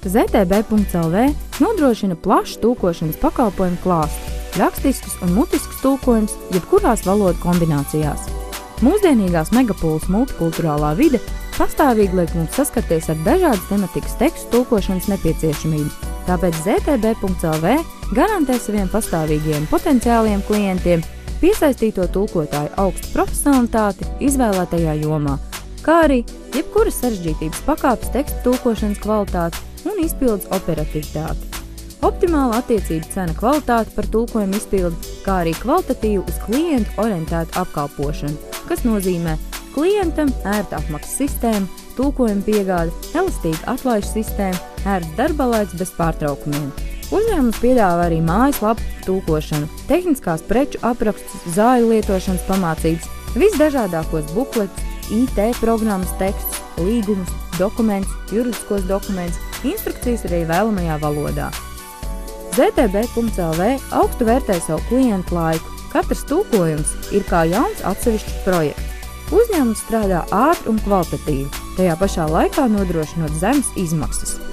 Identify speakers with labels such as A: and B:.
A: ZTB.lv nodrošina plašu tulkošanas pakalpojumu klāstu, rakstiskus un mutiskus tulkojumus jebkurās valodu kombinācijās. Mūsdienīgās Megapoles multikulturālā vide pastāvīgi liek mums saskarties ar dažādas tematikas tekstu tulkošanas nepieciešamību, tāpēc ZTB.lv garantē saviem pastāvīgajiem potenciāliem klientiem piesaistīto tulkotāju augstu profesionalitāti izvēlētajā jomā, kā arī jebkuras sarežģītības pakāpes tekstu tulkošanas kvalitāti un izpildes operativitāti. Optimāla attiecība cena kvalitāte par tulkojumu izpildi, kā arī kvalitatīvu uz klientu orientētu apkalpošanu, kas nozīmē klientam ērta apmaksas sistēma, tulkojuma piegāde, elastīga atlaižu sistēma, ērts darba laiks bez pārtraukumiem. Uzņēmums piedāvā arī mājaslapu tulkošanu, tehniskās preču aprakstus, zāļu lietošanas pamācības, visdažādākos bukletus, IT programmas tekstus, līgumus, dokumentus, juridiskos dokumentus, instrukcijas arī vēlamajā valodā. ZTB.lv augstu vērtē savu klientu laiku. Katrs tulkojums ir kā jauns atsevišķs projekts. Uzņēmums strādā ātri un kvalitatīvi, tajā pašā laikā nodrošinot zemes izmaksas.